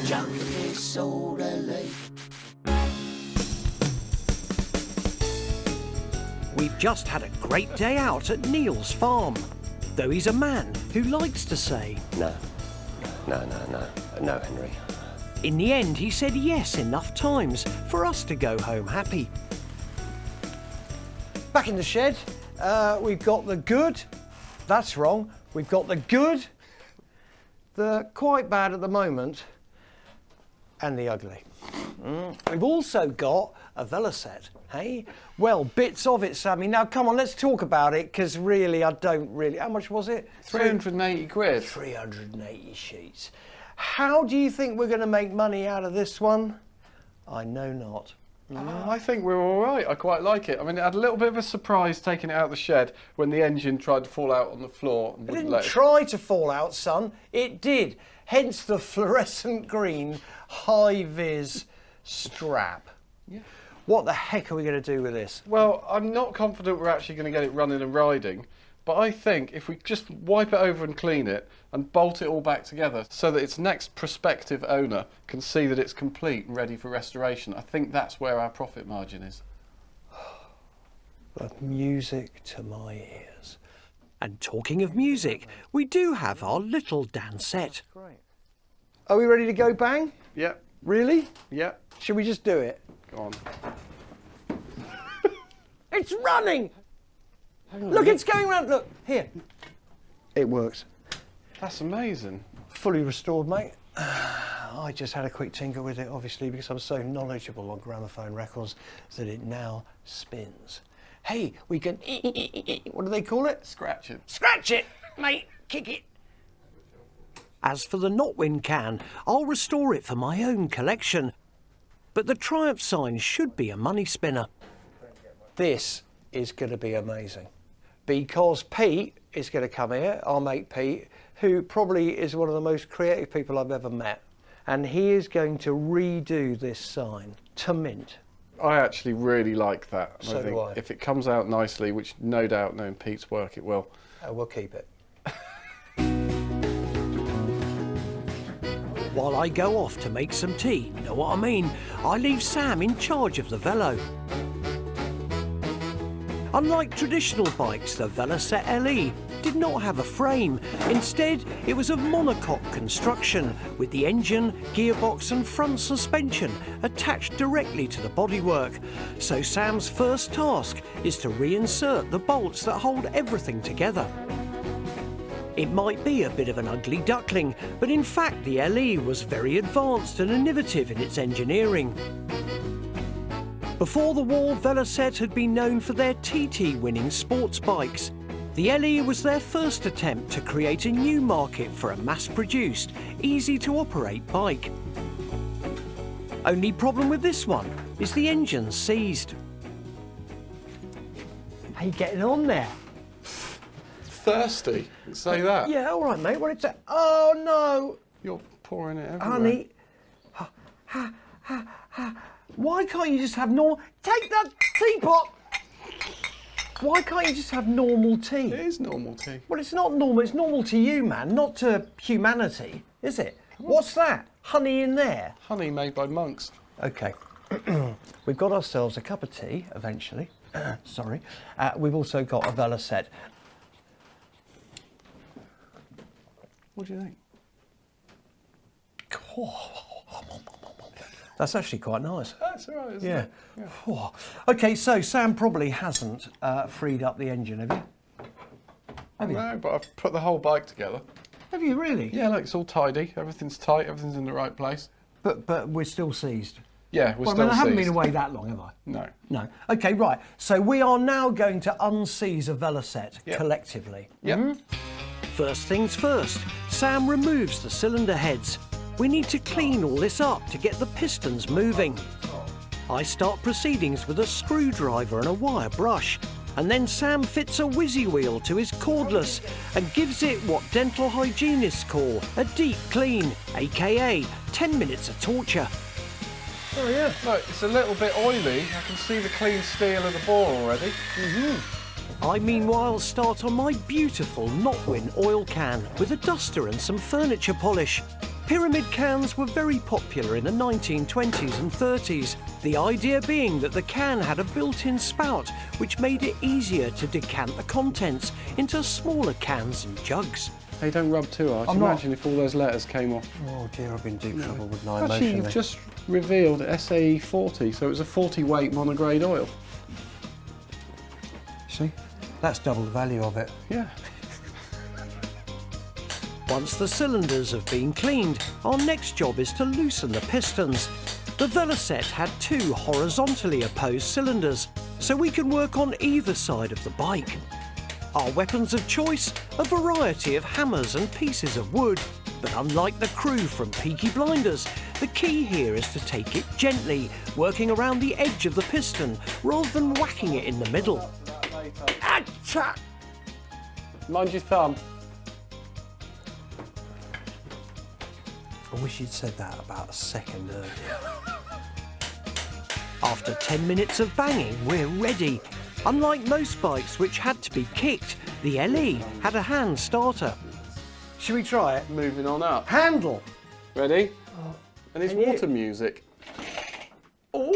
junkie soda. We've just had a great day out at Neil's farm, though he's a man who likes to say No, Henry. In the end, he said yes enough times for us to go home happy. Back in the shed, we've got the good. That's wrong. We've got the good, the quite bad at the moment, and the ugly. We've also got a Velocette, hey? Well, bits of it, Sammy. Now, come on, let's talk about it, because really, I don't really... How much was it? 380 quid. 380 sheets. How do you think we're going to make money out of this one? I know not. I think we're all right. I quite like it. I mean, it had a little bit of a surprise taking it out of the shed when the engine tried to fall out on the floor. And It wouldn't didn't let it. try to fall out, son. It did. Hence the fluorescent green high-vis strap. Yeah. What the heck are we going to do with this? Well, I'm not confident we're actually going to get it running and riding, but I think if we just wipe it over and clean it and bolt it all back together so that its next prospective owner can see that it's complete and ready for restoration, I think that's where our profit margin is. The music to my ears. And talking of music, we do have our little dancette. Great. Are we ready to go, Bang? Yep, Really? yep, Should we just do it? go on. It's running! Look, it's going round. Look, here. It works. That's amazing. Fully restored, mate. I just had a quick tinker with it, obviously, because I'm so knowledgeable on gramophone records that it now spins. Hey, we can... What do they call it? Scratch it. Scratch it, mate. Kick it. As for the Notwin can, I'll restore it for my own collection. But the Triumph sign should be a money spinner. This is going to be amazing. Because Pete is going to come here, our mate Pete, who probably is one of the most creative people I've ever met. And he is going to redo this sign to mint. I actually really like that. And So I think do I. if it comes out nicely, which no doubt knowing Pete's work it will. We'll keep it. While I go off to make some tea, know what I mean? I leave Sam in charge of the Velo. Unlike traditional bikes, the Velocette LE did not have a frame. Instead, it was of monocoque construction, with the engine, gearbox and front suspension attached directly to the bodywork. So Sam's first task is to reinsert the bolts that hold everything together. It might be a bit of an ugly duckling, but in fact the LE was very advanced and innovative in its engineering. Before the war, Velocette had been known for their TT-winning sports bikes. The LE was their first attempt to create a new market for a mass-produced, easy-to-operate bike. Only problem with this one is the engine's seized. How you getting on there? Thirsty, say that. Yeah, all right, mate. What it's that? Oh no, You're pouring it everywhere. honey. Why can't you just have normal? Take that teapot. Why can't you just have normal tea? It is normal tea. Well, it's not normal. It's normal to you, man, not to humanity, is it? What's that? Honey in there? Honey made by monks. Okay. We've got ourselves a cup of tea, eventually. Sorry. We've also got a Velocette. What do you think? That's actually quite nice. That's all right, isn't Yeah. it? Yeah. Oh. Okay, so Sam probably hasn't freed up the engine, have you? Have you? No, but I've put the whole bike together. Have you really? Yeah, look, it's all tidy. Everything's tight. Everything's in the right place. But we're still seized. Yeah, we're Well, still I haven't seized. been away that long, have I? No. No. Okay, right. So we are now going to unseize a Velocette Yep. collectively. Yep. First things first, Sam removes the cylinder heads. We need to clean all this up to get the pistons moving. I start proceedings with a screwdriver and a wire brush, and then Sam fits a whizzy wheel to his cordless and gives it what dental hygienists call a deep clean, aka 10 minutes of torture. Oh yeah. Look, it's a little bit oily. I can see the clean steel of the bore already. I meanwhile start on my beautiful Notwin oil can with a duster and some furniture polish. Pyramid cans were very popular in the 1920s and 30s, the idea being that the can had a built-in spout which made it easier to decant the contents into smaller cans and jugs. Hey, don't rub too hard. Imagine if all those letters came off. Oh dear, I've been in deep trouble with my Actually, you've just revealed SAE 40, so it was a 40 weight monograde oil. See? That's double the value of it. Yeah. Once the cylinders have been cleaned, our next job is to loosen the pistons. The Velocette had 2 horizontally opposed cylinders, so we can work on either side of the bike. Our weapons of choice, a variety of hammers and pieces of wood. But unlike the crew from Peaky Blinders, the key here is to take it gently, working around the edge of the piston rather than whacking it in the middle. Achha! Mind your thumb. I wish you'd said that about a second earlier. After 10 minutes of banging, we're ready. Unlike most bikes which had to be kicked, the LE had a hand starter. Should we try it? Moving on up. Handle! Ready? And it's And you- water music. Oh,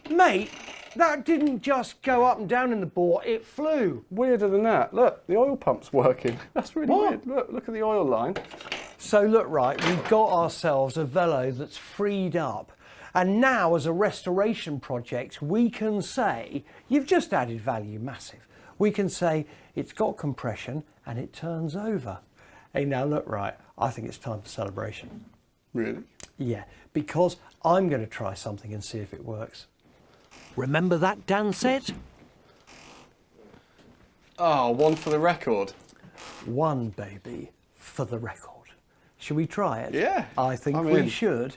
mate, that didn't just go up and down in the bore, it flew. Weirder than that. Look, the oil pump's working. That's really What? weird. Look at the oil line. So look, right, we've got ourselves a Velo that's freed up. And now, as a restoration project, we can say, you've just added value massive. We can say it's got compression and it turns over. Hey, now look, right, I think it's time for celebration. Really? Yeah, because I'm going to try something and see if it works. Remember that dance set? Oh, one for the record. One, baby, for the record. Should we try it? Yeah, I think I'm we in. should.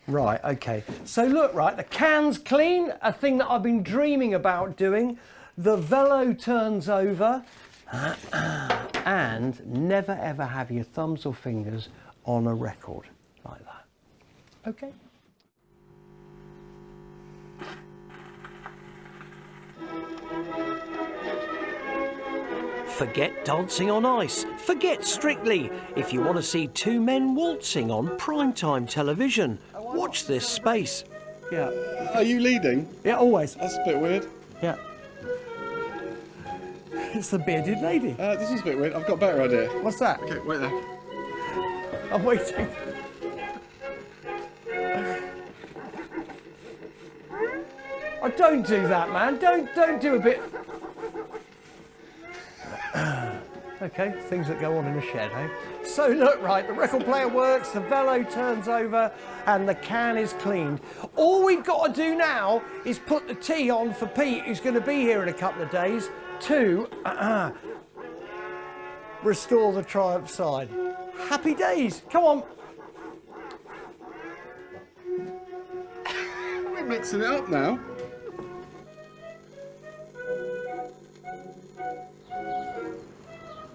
Right, okay. So look, right, the can's clean, a thing that I've been dreaming about doing. The Velo turns over. And never ever have your thumbs or fingers on a record like that. Okay? Forget dancing on ice. Forget Strictly. If you want to see 2 men waltzing on primetime television, watch this space. Yeah. Are you leading? Yeah, always. That's a bit weird. Yeah. It's the bearded lady. This is a bit weird. I've got a better idea. What's that? Okay, wait there. I'm waiting. Oh, don't do that, man. Don't do a bit. Okay, things that go on in a shed, eh? So look, right, the record player works, the Velo turns over, and the can is cleaned. All we've got to do now is put the tea on for Pete, who's going to be here in a couple of days, to restore the Triumph side. Happy days. Come on. We're mixing it up now.